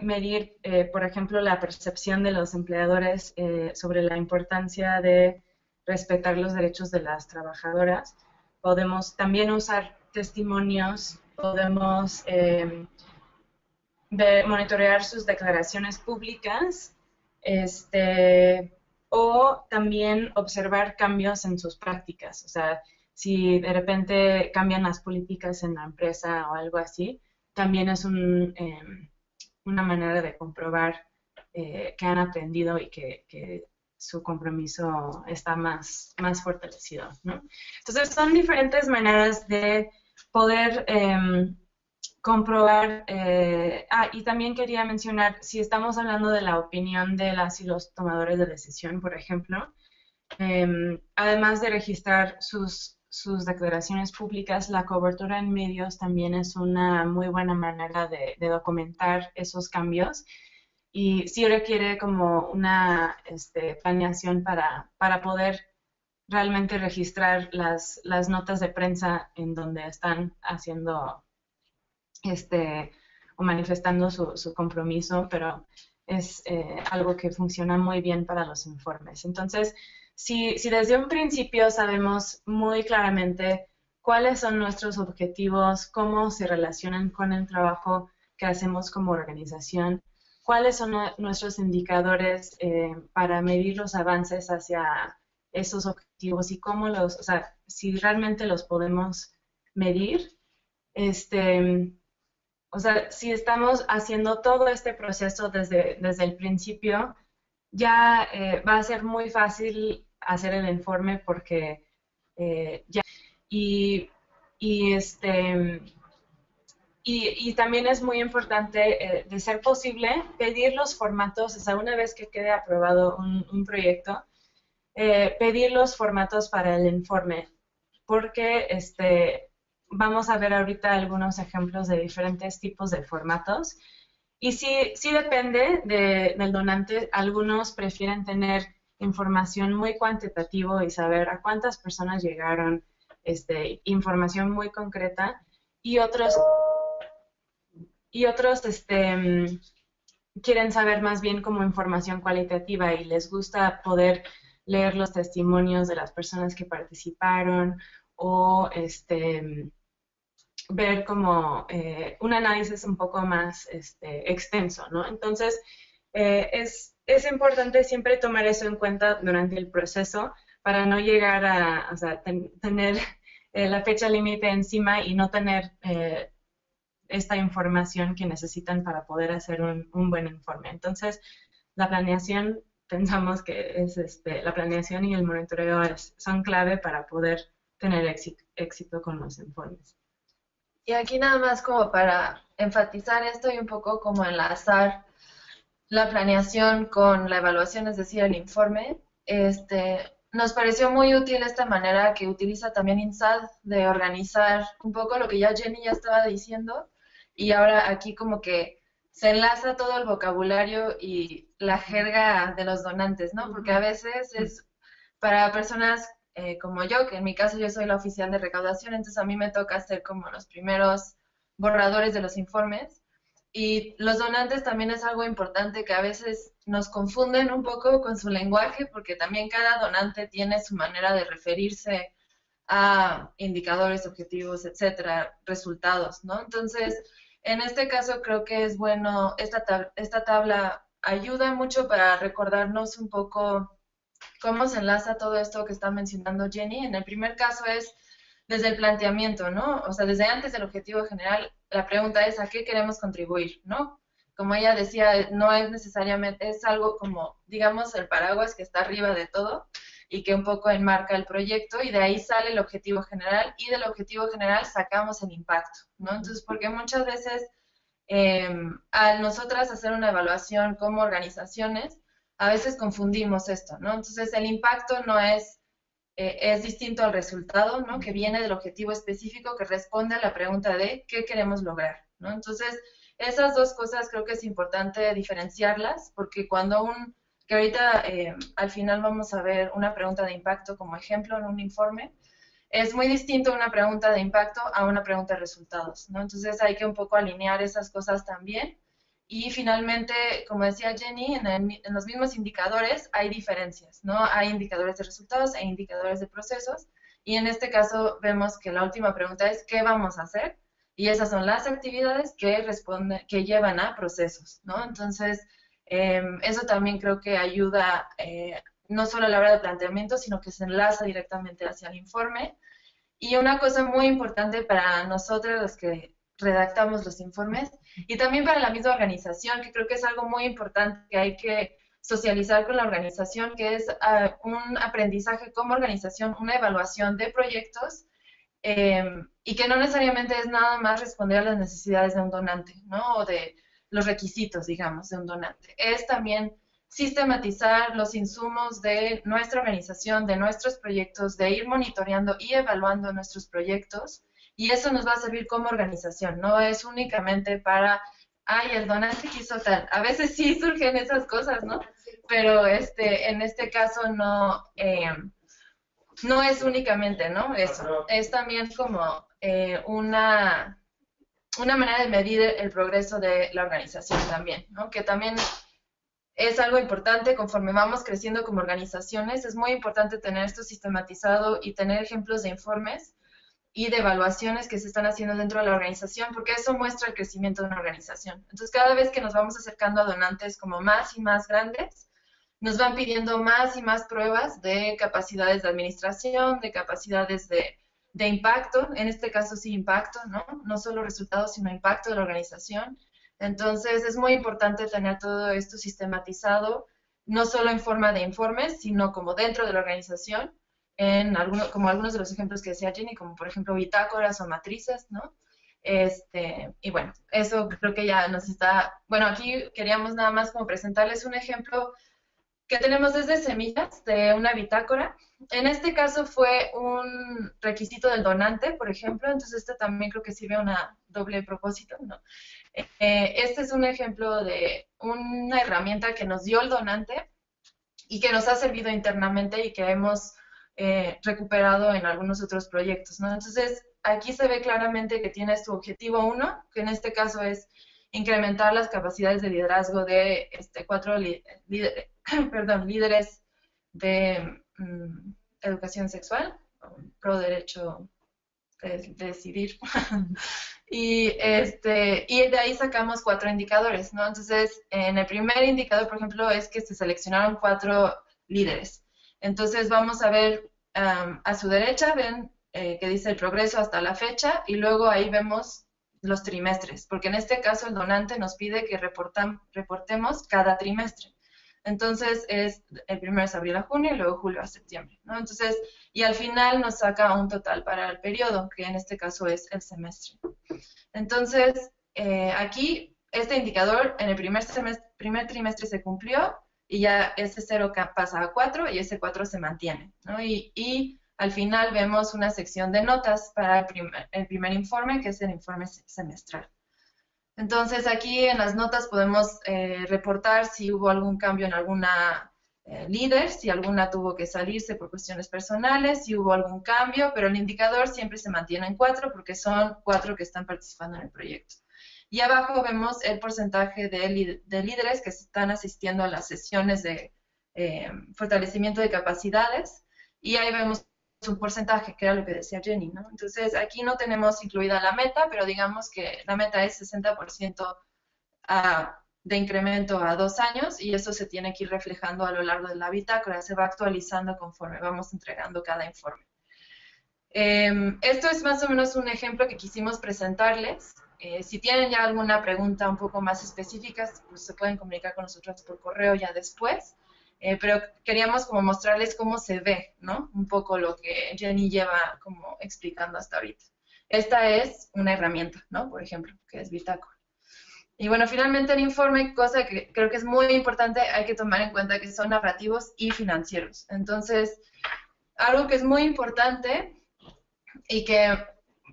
medir, por ejemplo, la percepción de los empleadores sobre la importancia de respetar los derechos de las trabajadoras. Podemos también usar testimonios, podemos monitorear sus declaraciones públicas, o también observar cambios en sus prácticas. O sea, si de repente cambian las políticas en la empresa o algo así, también es una manera de comprobar que han aprendido y que su compromiso está más fortalecido, ¿no? Entonces, son diferentes maneras de poder comprobar. Y también quería mencionar, si estamos hablando de la opinión de las y los tomadores de decisión, por ejemplo, además de registrar sus declaraciones públicas, la cobertura en medios también es una muy buena manera de documentar esos cambios, y sí requiere como una planeación para poder realmente registrar las notas de prensa en donde están haciendo o manifestando su compromiso, pero es algo que funciona muy bien para los informes. Entonces, si desde un principio sabemos muy claramente cuáles son nuestros objetivos, cómo se relacionan con el trabajo que hacemos como organización, cuáles son nuestros indicadores para medir los avances hacia esos objetivos y cómo o sea, si realmente los podemos medir, o sea, si estamos haciendo todo este proceso desde el principio, ya va a ser muy fácil hacer el informe porque ya. Y, y, este, y también es muy importante, de ser posible, pedir los formatos. O sea, una vez que quede aprobado un proyecto, pedir los formatos para el informe, porque vamos a ver ahorita algunos ejemplos de diferentes tipos de formatos. Y sí depende del donante. Algunos prefieren tener información muy cuantitativa y saber a cuántas personas llegaron, información muy concreta, y otros quieren saber más bien como información cualitativa y les gusta poder leer los testimonios de las personas que participaron, o ver como un análisis un poco más extenso, ¿no? Entonces, es importante siempre tomar eso en cuenta durante el proceso para no llegar a, o sea, tener la fecha límite encima y no tener esta información que necesitan para poder hacer un buen informe. Entonces, la planeación, pensamos que la planeación y el monitoreo son clave para poder tener éxito con los informes. Y aquí nada más como para enfatizar esto y un poco como enlazar la planeación con la evaluación, es decir, el informe, nos pareció muy útil esta manera que utiliza también INSAD de organizar un poco lo que ya Jenny ya estaba diciendo, y ahora aquí como que se enlaza todo el vocabulario y la jerga de los donantes, ¿no? Porque a veces es para personas como yo, que en mi caso yo soy la oficial de recaudación, entonces a mí me toca hacer como los primeros borradores de los informes. Y los donantes también es algo importante que a veces nos confunden un poco con su lenguaje, porque también cada donante tiene su manera de referirse a indicadores, objetivos, etcétera, resultados, ¿no? Entonces, en este caso creo que es bueno, esta tabla ayuda mucho para recordarnos un poco cómo se enlaza todo esto que está mencionando Jenny. En el primer caso es desde el planteamiento, ¿no? O sea, desde antes del objetivo general, la pregunta es ¿a qué queremos contribuir, ¿no? Como ella decía, no es necesariamente, es algo como, digamos, el paraguas que está arriba de todo y que un poco enmarca el proyecto, y de ahí sale el objetivo general, y del objetivo general sacamos el impacto, ¿no? Entonces, porque muchas veces al nosotras hacer una evaluación como organizaciones, a veces confundimos esto, ¿no? Entonces, el impacto no es distinto al resultado, ¿no? Que viene del objetivo específico que responde a la pregunta de qué queremos lograr, ¿no? Entonces, esas dos cosas creo que es importante diferenciarlas, porque que ahorita al final vamos a ver una pregunta de impacto como ejemplo en un informe, es muy distinto una pregunta de impacto a una pregunta de resultados, ¿no? Entonces hay que un poco alinear esas cosas también. y finalmente, como decía Jenny, en los mismos indicadores hay diferencias, ¿no? Hay indicadores de resultados, hay indicadores de procesos, y en este caso vemos que la última pregunta es ¿qué vamos a hacer? Y esas son las actividades que llevan a procesos, ¿no? Entonces, eso también creo que ayuda no solo a la hora de planteamiento, sino que se enlaza directamente hacia el informe. Y una cosa muy importante para nosotros los que redactamos los informes y también para la misma organización, que creo que es algo muy importante que hay que socializar con la organización, que es un aprendizaje como organización, una evaluación de proyectos y que no necesariamente es nada más responder a las necesidades de un donante, ¿no? O de los requisitos, digamos, de un donante. Es también sistematizar los insumos de nuestra organización, de nuestros proyectos, de ir monitoreando y evaluando nuestros proyectos, y eso nos va a servir como organización, no es únicamente para, ay, el donante quiso tal. A veces sí surgen esas cosas, ¿no? Pero en este caso no es únicamente, ¿no? Eso, es también como una manera de medir el progreso de la organización también, ¿no? Que también es algo importante conforme vamos creciendo como organizaciones. Es muy importante tener esto sistematizado y tener ejemplos de informes y de evaluaciones que se están haciendo dentro de la organización, porque eso muestra el crecimiento de una organización. Entonces, cada vez que nos vamos acercando a donantes como más y más grandes, nos van pidiendo más y más pruebas de capacidades de administración, de capacidades de impacto, en este caso sí impacto, ¿no? No solo resultados, sino impacto de la organización. Entonces, es muy importante tener todo esto sistematizado, no solo en forma de informes, sino como dentro de la organización, como algunos de los ejemplos que decía Jenny, como por ejemplo bitácoras o matrices, ¿no? Y bueno, eso creo que ya nos está... Bueno, aquí queríamos nada más como presentarles un ejemplo que tenemos desde semillas de una bitácora. En este caso fue un requisito del donante, por ejemplo, entonces este también creo que sirve a una doble propósito, ¿no? Este es un ejemplo de una herramienta que nos dio el donante y que nos ha servido internamente y que hemos recuperado en algunos otros proyectos, ¿no? Entonces, aquí se ve claramente que tienes tu objetivo 1, que en este caso es incrementar las capacidades de liderazgo de 4 líderes de educación sexual, pro derecho de decidir. Y de ahí sacamos 4 indicadores, ¿no? Entonces, en el primer indicador, por ejemplo, es que se seleccionaron 4 líderes. Entonces, vamos a ver a su derecha, ven que dice el progreso hasta la fecha, y luego ahí vemos los trimestres, porque en este caso el donante nos pide que reportemos cada trimestre. Entonces, el primero es abril a junio y luego julio a septiembre, ¿no? Entonces, y al final nos saca un total para el periodo, que en este caso es el semestre. Entonces, aquí, este indicador en el primer trimestre se cumplió y ya ese 0 pasa a 4 y ese 4 se mantiene, ¿no? Y al final vemos una sección de notas para el primer informe, que es el informe semestral. Entonces, aquí en las notas podemos reportar si hubo algún cambio en alguna líder, si alguna tuvo que salirse por cuestiones personales, si hubo algún cambio, pero el indicador siempre se mantiene en 4 porque son 4 que están participando en el proyecto. Y abajo vemos el porcentaje de líderes que están asistiendo a las sesiones de fortalecimiento de capacidades, y ahí vemos un porcentaje, que era lo que decía Jenny, ¿no? Entonces, aquí no tenemos incluida la meta, pero digamos que la meta es 60% de incremento a 2 años, y eso se tiene que ir reflejando a lo largo de la bitácora, se va actualizando conforme vamos entregando cada informe. Esto es más o menos un ejemplo que quisimos presentarles. Si tienen ya alguna pregunta un poco más específica, pues se pueden comunicar con nosotros por correo ya después. Pero queríamos como mostrarles cómo se ve, ¿no? Un poco lo que Jenny lleva como explicando hasta ahorita. Esta es una herramienta, ¿no? Por ejemplo, que es Bitácora. Y bueno, finalmente el informe, cosa que creo que es muy importante, hay que tomar en cuenta que son narrativos y financieros. Entonces, algo que es muy importante y que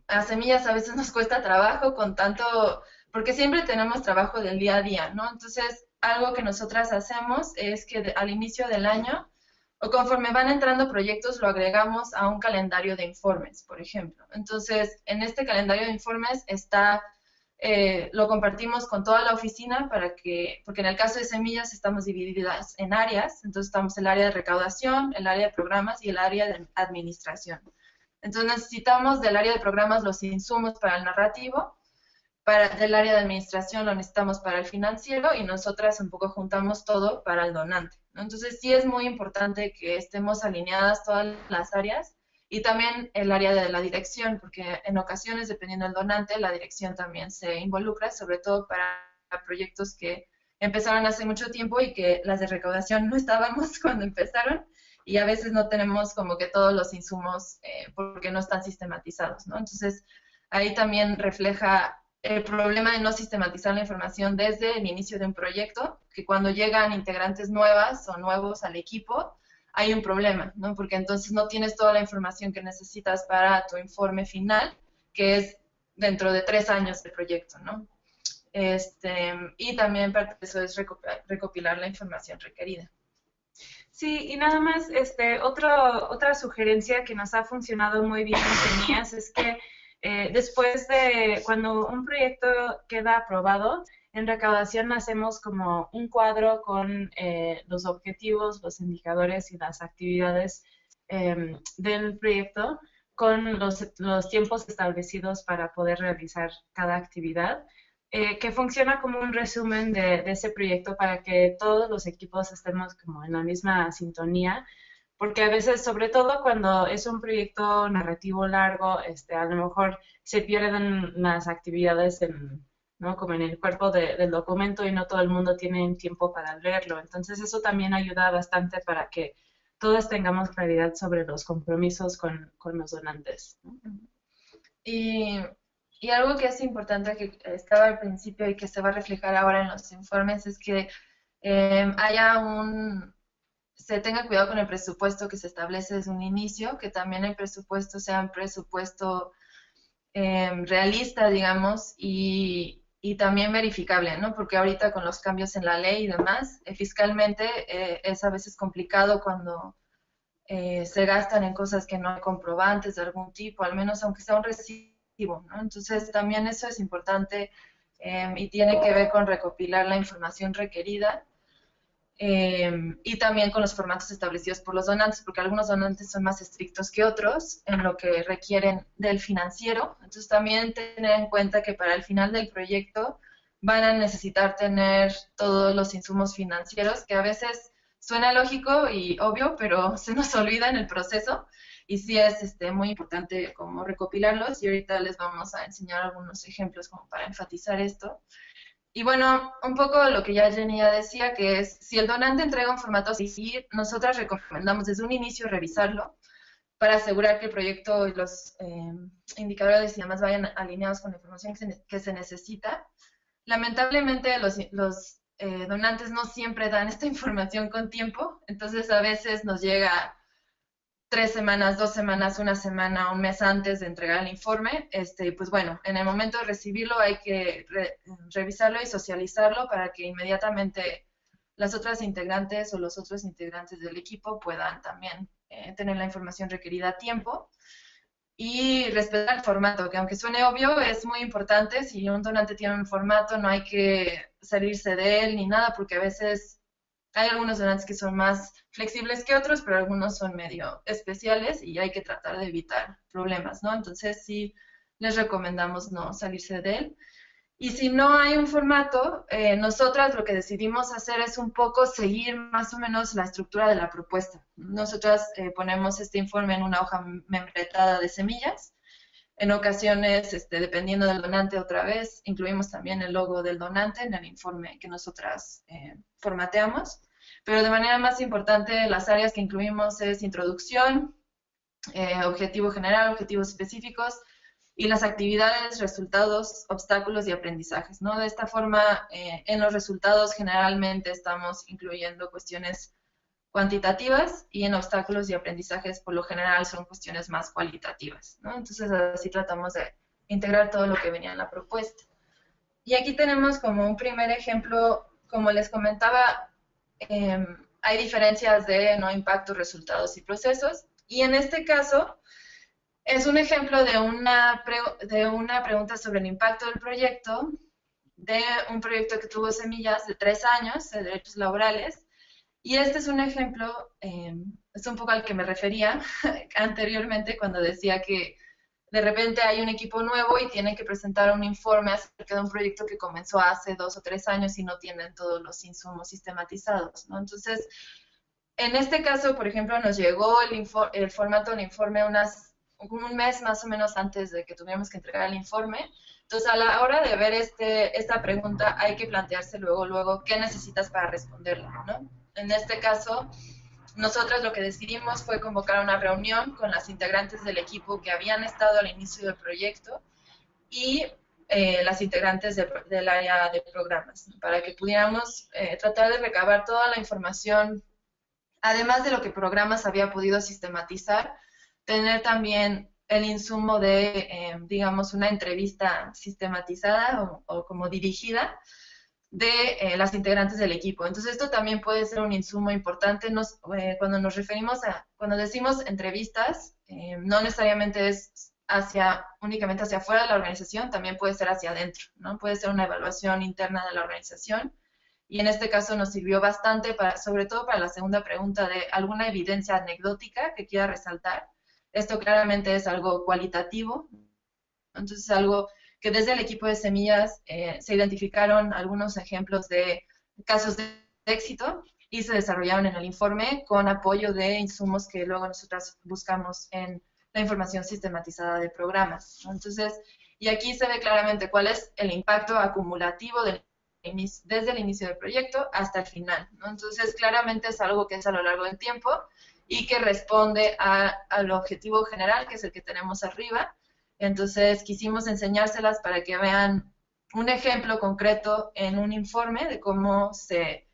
a Semillas a veces nos cuesta trabajo con tanto, porque siempre tenemos trabajo del día a día, ¿no? Entonces, algo que nosotras hacemos es que al inicio del año, o conforme van entrando proyectos, lo agregamos a un calendario de informes, por ejemplo. Entonces, en este calendario de informes está lo compartimos con toda la oficina porque en el caso de semillas estamos divididas en áreas, entonces estamos el área de recaudación, el área de programas y el área de administración. Entonces necesitamos del área de programas los insumos para el narrativo, del área de administración lo necesitamos para el financiero y nosotras un poco juntamos todo para el donante, ¿no? Entonces sí es muy importante que estemos alineadas todas las áreas y también el área de la dirección, porque en ocasiones, dependiendo del donante, la dirección también se involucra, sobre todo para proyectos que empezaron hace mucho tiempo y que las de recaudación no estábamos cuando empezaron y a veces no tenemos como que todos los insumos porque no están sistematizados, ¿no? Entonces ahí también refleja el problema de no sistematizar la información desde el inicio de un proyecto, que cuando llegan integrantes nuevas o nuevos al equipo, hay un problema, ¿no? Porque entonces no tienes toda la información que necesitas para tu informe final, que es dentro de 3 años del proyecto, ¿no? Y también parte de eso es recopilar la información requerida. Sí, y nada más, otra sugerencia que nos ha funcionado muy bien en Semillas es que después de cuando un proyecto queda aprobado, en recaudación hacemos como un cuadro con los objetivos, los indicadores y las actividades del proyecto con los tiempos establecidos para poder realizar cada actividad, que funciona como un resumen de ese proyecto para que todos los equipos estemos como en la misma sintonía, porque a veces, sobre todo cuando es un proyecto narrativo largo, a lo mejor se pierden las actividades ¿no? Como en el cuerpo del documento y no todo el mundo tiene tiempo para leerlo. Entonces eso también ayuda bastante para que todos tengamos claridad sobre los compromisos con los donantes, ¿no? Y algo que es importante que estaba al principio y que se va a reflejar ahora en los informes es que se tenga cuidado con el presupuesto que se establece desde un inicio, que también el presupuesto sea un presupuesto realista, digamos, y también verificable, ¿no? Porque ahorita con los cambios en la ley y demás, fiscalmente es a veces complicado cuando se gastan en cosas que no hay comprobantes de algún tipo, al menos aunque sea un recibo, ¿no? Entonces también eso es importante y tiene que ver con recopilar la información requerida y también con los formatos establecidos por los donantes, porque algunos donantes son más estrictos que otros en lo que requieren del financiero. Entonces también tener en cuenta que para el final del proyecto van a necesitar tener todos los insumos financieros, que a veces suena lógico y obvio, pero se nos olvida en el proceso. Y sí es muy importante como recopilarlos y ahorita les vamos a enseñar algunos ejemplos como para enfatizar esto. Y bueno, un poco lo que ya Jenny ya decía, que es, si el donante entrega un formato así, nosotras recomendamos desde un inicio revisarlo para asegurar que el proyecto y los indicadores y demás vayan alineados con la información que se necesita. Lamentablemente los donantes no siempre dan esta información con tiempo, entonces a veces nos llega 3 semanas, 2 semanas, una semana, un mes antes de entregar el informe, pues bueno, en el momento de recibirlo hay que revisarlo y socializarlo para que inmediatamente las otras integrantes o los otros integrantes del equipo puedan también tener la información requerida a tiempo y respetar el formato, que aunque suene obvio, es muy importante. Si un donante tiene un formato, no hay que salirse de él ni nada, porque a veces hay algunos donantes que son más flexibles que otros, pero algunos son medio especiales y hay que tratar de evitar problemas, ¿no? Entonces sí les recomendamos no salirse de él. Y si no hay un formato, nosotras lo que decidimos hacer es un poco seguir más o menos la estructura de la propuesta. Nosotras ponemos este informe en una hoja membretada de semillas. En ocasiones, dependiendo del donante otra vez, incluimos también el logo del donante en el informe que nosotras formateamos. Pero de manera más importante, las áreas que incluimos es introducción, objetivo general, objetivos específicos, y las actividades, resultados, obstáculos y aprendizajes, ¿no? De esta forma, en los resultados generalmente estamos incluyendo cuestiones cuantitativas y en obstáculos y aprendizajes por lo general son cuestiones más cualitativas, ¿no? Entonces así tratamos de integrar todo lo que venía en la propuesta. Y aquí tenemos como un primer ejemplo, como les comentaba, hay diferencias de no impacto, resultados y procesos, y en este caso Es un ejemplo de una pregunta sobre el impacto del proyecto, de un proyecto que tuvo semillas de 3 años de derechos laborales. Y este es un ejemplo, es un poco al que me refería anteriormente cuando decía que de repente hay un equipo nuevo y tienen que presentar un informe acerca de un proyecto que comenzó hace 2 o 3 años y no tienen todos los insumos sistematizados, ¿no? Entonces, en este caso, por ejemplo, nos llegó el formato del informe un mes más o menos antes de que tuviéramos que entregar el informe. Entonces, a la hora de ver esta pregunta, hay que plantearse luego, qué necesitas para responderla, ¿no? En este caso, nosotros lo que decidimos fue convocar una reunión con las integrantes del equipo que habían estado al inicio del proyecto y las integrantes del área de programas, ¿no? Para que pudiéramos tratar de recabar toda la información, además de lo que programas había podido sistematizar, tener también el insumo de, digamos, una entrevista sistematizada o como dirigida de las integrantes del equipo. Entonces, esto también puede ser un insumo importante. Cuando nos referimos cuando decimos entrevistas, no necesariamente es únicamente hacia afuera de la organización, también puede ser hacia adentro, ¿no? Puede ser una evaluación interna de la organización. Y en este caso nos sirvió bastante, sobre todo para la segunda pregunta de alguna evidencia anecdótica que quiera resaltar. Esto claramente es algo cualitativo, entonces es algo que desde el equipo de semillas se identificaron algunos ejemplos de casos de éxito y se desarrollaron en el informe con apoyo de insumos que luego nosotras buscamos en la información sistematizada de programas, ¿no? Entonces, y aquí se ve claramente cuál es el impacto acumulativo desde el inicio del proyecto hasta el final, ¿no? Entonces, claramente es algo que es a lo largo del tiempo y que responde al objetivo general, que es el que tenemos arriba. Entonces, quisimos enseñárselas para que vean un ejemplo concreto en un informe de cómo se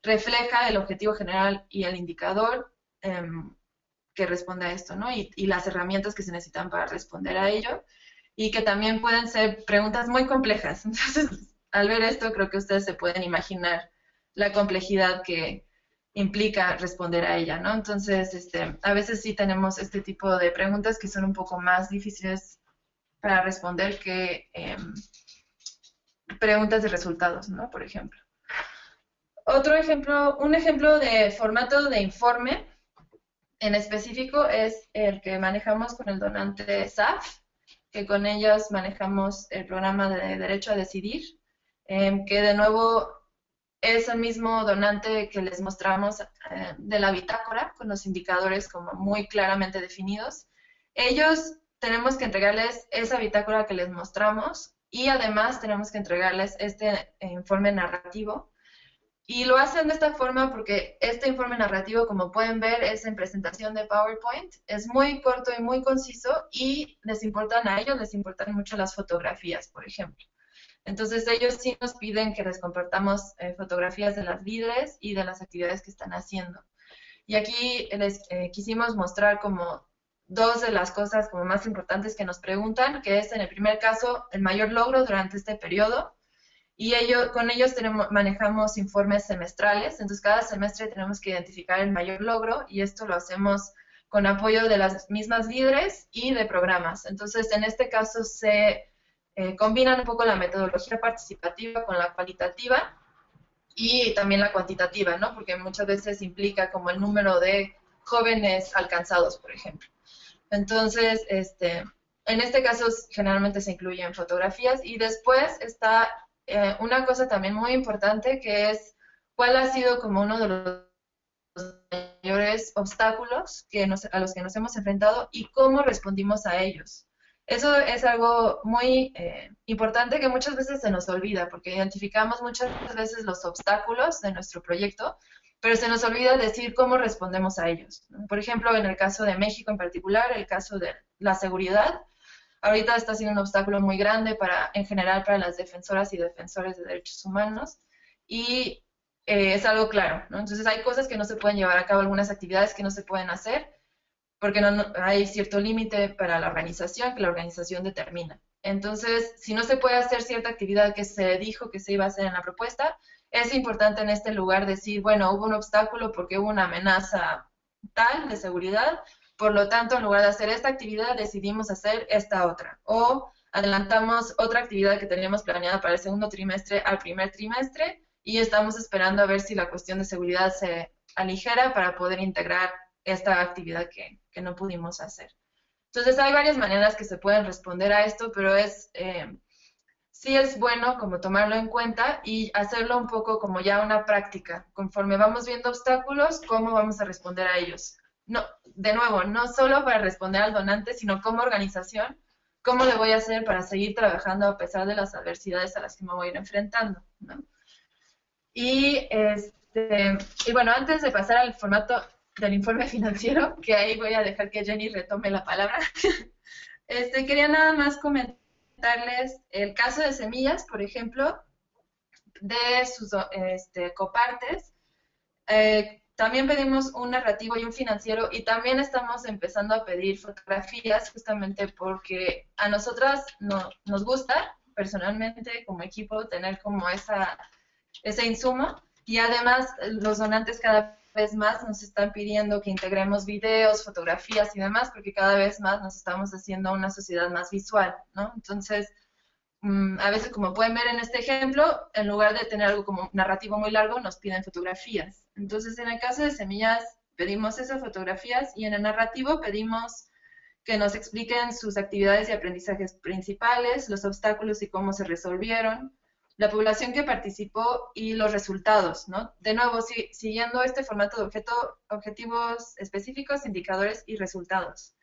refleja el objetivo general y el indicador que responde a esto, ¿no? Y las herramientas que se necesitan para responder a ello, y que también pueden ser preguntas muy complejas. Entonces, al ver esto, creo que ustedes se pueden imaginar la complejidad que implica responder a ella, ¿no? Entonces, a veces sí tenemos este tipo de preguntas que son un poco más difíciles para responder que preguntas de resultados, ¿no? Por ejemplo. Un ejemplo de formato de informe en específico es el que manejamos con el donante SAF, que con ellos manejamos el programa de Derecho a Decidir, que de nuevo es el mismo donante que les mostramos de la bitácora, con los indicadores como muy claramente definidos. Ellos tenemos que entregarles esa bitácora que les mostramos y además tenemos que entregarles este informe narrativo. Y lo hacen de esta forma porque este informe narrativo, como pueden ver, es en presentación de PowerPoint. Es muy corto y muy conciso y les importan mucho las fotografías, por ejemplo. Entonces ellos sí nos piden que les compartamos fotografías de las líderes y de las actividades que están haciendo. Y aquí les quisimos mostrar como dos de las cosas como más importantes que nos preguntan, que es en el primer caso el mayor logro durante este periodo. Y con ellos manejamos informes semestrales, entonces cada semestre tenemos que identificar el mayor logro y esto lo hacemos con apoyo de las mismas líderes y de programas. Entonces, en este caso se combinan un poco la metodología participativa con la cualitativa y también la cuantitativa, ¿no? Porque muchas veces implica como el número de jóvenes alcanzados, por ejemplo. Entonces, en este caso generalmente se incluyen fotografías y después está una cosa también muy importante que es cuál ha sido como uno de los mayores obstáculos a los que nos hemos enfrentado y cómo respondimos a ellos. Eso es algo muy importante que muchas veces se nos olvida porque identificamos muchas veces los obstáculos de nuestro proyecto, pero se nos olvida decir cómo respondemos a ellos, ¿no? Por ejemplo, en el caso de México en particular, el caso de la seguridad, ahorita está siendo un obstáculo muy grande en general para las defensoras y defensores de derechos humanos y es algo claro, ¿no? Entonces hay cosas que no se pueden llevar a cabo, algunas actividades que no se pueden hacer porque no hay cierto límite para la organización que la organización determina. Entonces, si no se puede hacer cierta actividad que se dijo que se iba a hacer en la propuesta, es importante en este lugar decir, bueno, hubo un obstáculo porque hubo una amenaza tal de seguridad, Por lo tanto, en lugar de hacer esta actividad, decidimos hacer esta otra. O adelantamos otra actividad que teníamos planeada para el segundo trimestre al primer trimestre y estamos esperando a ver si la cuestión de seguridad se aligera para poder integrar esta actividad que no pudimos hacer. Entonces, hay varias maneras que se pueden responder a esto, pero sí es bueno como tomarlo en cuenta y hacerlo un poco como ya una práctica. Conforme vamos viendo obstáculos, ¿cómo vamos a responder a ellos? No, de nuevo, no solo para responder al donante, sino como organización, ¿cómo le voy a hacer para seguir trabajando a pesar de las adversidades a las que me voy a ir enfrentando, ¿no? Y bueno, antes de pasar al formato del informe financiero, que ahí voy a dejar que Jenny retome la palabra, quería nada más comentarles el caso de Semillas, por ejemplo, de sus copartes. También pedimos un narrativo y un financiero y también estamos empezando a pedir fotografías justamente porque a nosotras nos gusta personalmente como equipo tener como ese insumo y además los donantes cada vez más nos están pidiendo que integremos videos, fotografías y demás porque cada vez más nos estamos haciendo una sociedad más visual, ¿no? Entonces, a veces, como pueden ver en este ejemplo, en lugar de tener algo como narrativo muy largo, nos piden fotografías. Entonces, en el caso de Semillas, pedimos esas fotografías y en el narrativo pedimos que nos expliquen sus actividades y aprendizajes principales, los obstáculos y cómo se resolvieron, la población que participó y los resultados, ¿no? De nuevo, siguiendo este formato de objetivos específicos, indicadores y resultados.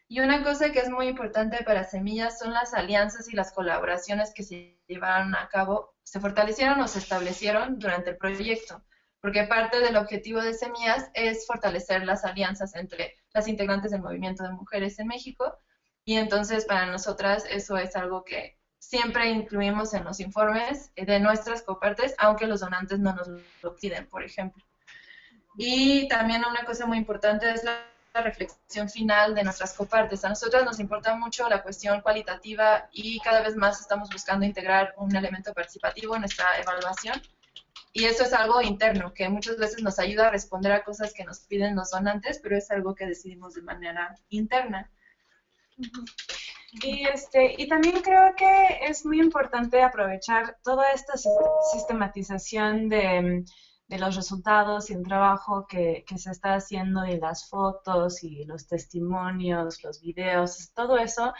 Y una cosa que es muy importante para Semillas son las alianzas y las colaboraciones que se llevaron a cabo, se fortalecieron o se establecieron durante el proyecto, porque parte del objetivo de Semillas es fortalecer las alianzas entre las integrantes del movimiento de mujeres en México, y entonces para nosotras eso es algo que siempre incluimos en los informes de nuestras copartes, aunque los donantes no nos lo piden, por ejemplo. Y también una cosa muy importante es la reflexión final de nuestras copartes. A nosotras nos importa mucho la cuestión cualitativa y cada vez más estamos buscando integrar un elemento participativo en nuestra evaluación. Y eso es algo interno, que muchas veces nos ayuda a responder a cosas que nos piden los donantes, pero es algo que decidimos de manera interna. Y también creo que es muy importante aprovechar toda esta sistematización de los resultados y el trabajo que se está haciendo y las fotos y los testimonios, los videos, todo eso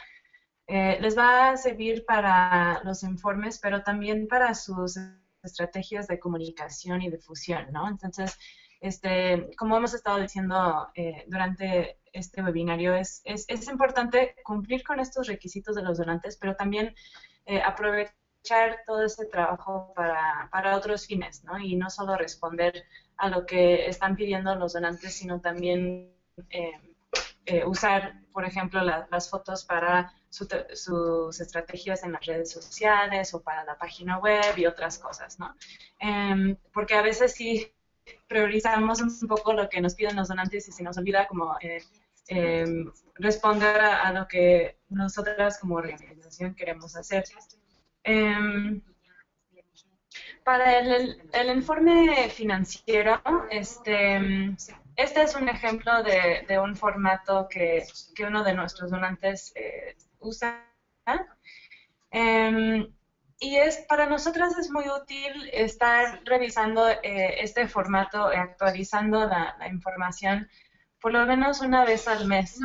les va a servir para los informes, pero también para sus estrategias de comunicación y difusión, ¿no? Entonces, como hemos estado diciendo durante este webinario, es importante cumplir con estos requisitos de los donantes, pero también aprovechar todo este trabajo para otros fines, ¿no? Y no solo responder a lo que están pidiendo los donantes, sino también usar, por ejemplo, las fotos para sus estrategias en las redes sociales o para la página web y otras cosas, ¿no? Porque a veces sí priorizamos un poco lo que nos piden los donantes y se nos olvida como responder a lo que nosotras como organización queremos hacer. Para el informe financiero, este es un ejemplo de un formato que uno de nuestros donantes usa. Y para nosotras es muy útil estar revisando este formato, actualizando la información por lo menos una vez al mes,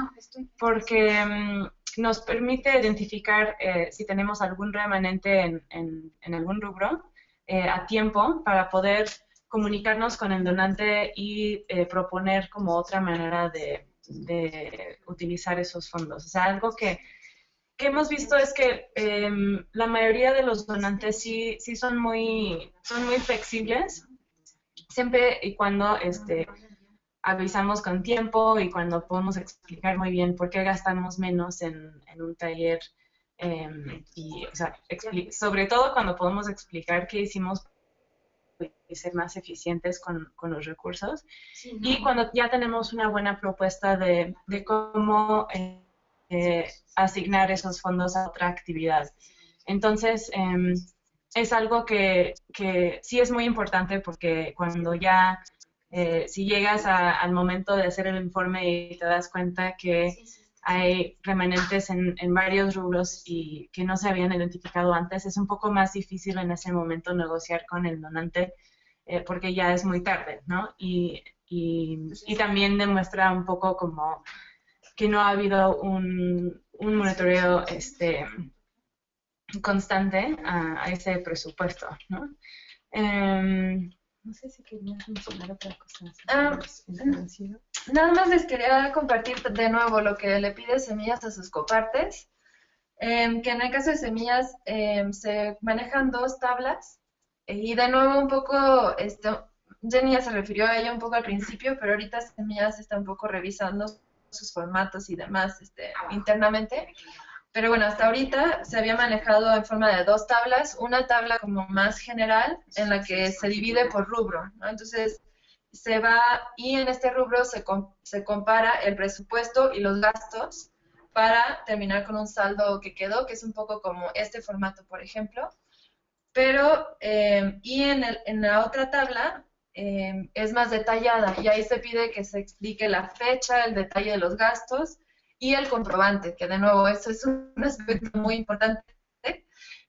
porque nos permite identificar si tenemos algún remanente en algún rubro a tiempo para poder comunicarnos con el donante y proponer como otra manera de utilizar esos fondos. O sea, algo que hemos visto es que la mayoría de los donantes sí son muy flexibles, siempre y cuando avisamos con tiempo y cuando podemos explicar muy bien por qué gastamos menos en un taller y, o sea, sobre todo cuando podemos explicar qué hicimos y ser más eficientes con los recursos. Sí, ¿no? Y cuando ya tenemos una buena propuesta de cómo asignar esos fondos a otra actividad. Entonces, es algo que sí es muy importante porque cuando ya si llegas al momento de hacer el informe y te das cuenta que hay remanentes en varios rubros y que no se habían identificado antes, es un poco más difícil en ese momento negociar con el donante porque ya es muy tarde, ¿no? Y también demuestra un poco como que no ha habido un monitoreo constante a ese presupuesto, ¿no? No sé si querías mencionar otra cosa. Nada más les quería compartir de nuevo lo que le pide Semillas a sus copartes, que en el caso de Semillas se manejan 2 tablas y de nuevo un poco, Jenny ya se refirió a ella un poco al principio, pero ahorita Semillas está un poco revisando sus formatos y demás internamente. Pero bueno, hasta ahorita se había manejado en forma de 2 tablas, una tabla como más general en la que se divide por rubro, ¿no? Entonces se va y en este rubro se compara el presupuesto y los gastos para terminar con un saldo que quedó, que es un poco como este formato, por ejemplo. Pero, y en la otra tabla es más detallada y ahí se pide que se explique la fecha, el detalle de los gastos y el comprobante, que de nuevo eso es un aspecto muy importante.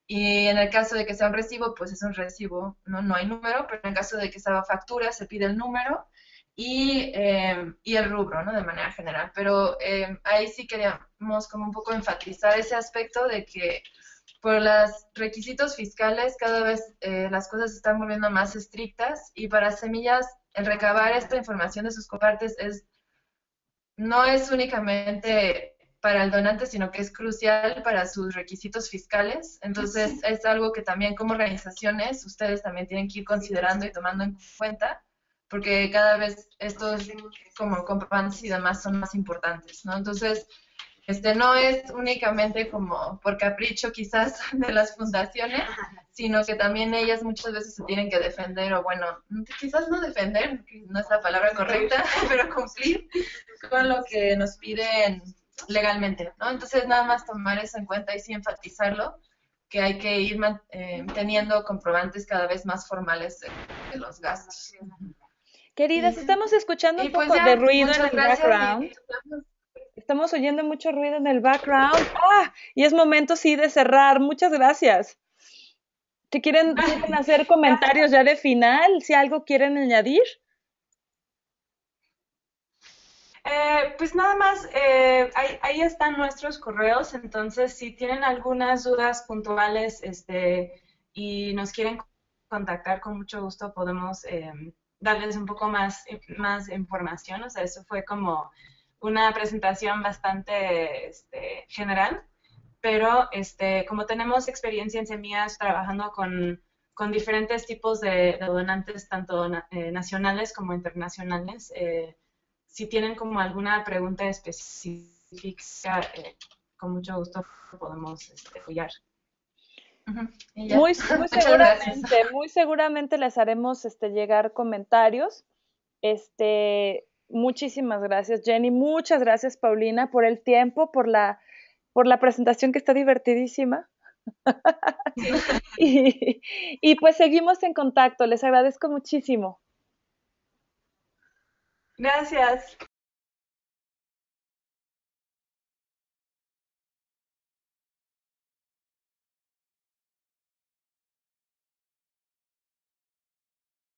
Y en el caso de que sea un recibo, pues es un recibo, no hay número, pero en el caso de que sea factura, se pide el número y el rubro, ¿no? De manera general. Pero ahí sí queríamos como un poco enfatizar ese aspecto de que por los requisitos fiscales cada vez las cosas se están volviendo más estrictas y para Semillas el recabar esta información de sus copartes no es únicamente para el donante, sino que es crucial para sus requisitos fiscales. Entonces, es algo que también como organizaciones ustedes también tienen que ir considerando y tomando en cuenta, porque cada vez estos como comprobantes y demás son más importantes, ¿no? Entonces, no es únicamente como por capricho quizás de las fundaciones, sino que también ellas muchas veces se tienen que defender, o bueno, quizás no defender, no es la palabra correcta, pero cumplir con lo que nos piden legalmente, ¿no? Entonces nada más tomar eso en cuenta y sí enfatizarlo, que hay que ir teniendo comprobantes cada vez más formales de los gastos. Queridas, estamos escuchando un pues poco de ruido en el background. background. Estamos oyendo mucho ruido en el background. ¡Ah! Y es momento, sí, de cerrar. Muchas gracias. ¿Quieren hacer comentarios ya de final? Si algo quieren añadir. Pues nada más, ahí están nuestros correos, entonces si tienen algunas dudas puntuales y nos quieren contactar, con mucho gusto podemos darles un poco más información. O sea, eso fue como una presentación bastante general, pero como tenemos experiencia en Semillas trabajando con diferentes tipos de donantes, tanto nacionales como internacionales, si tienen como alguna pregunta específica, con mucho gusto podemos apoyar. Muy seguramente les haremos llegar comentarios. Muchísimas gracias, Jenny. Muchas gracias, Paulina, por el tiempo, por la presentación que está divertidísima. Sí. y pues seguimos en contacto. Les agradezco muchísimo. Gracias.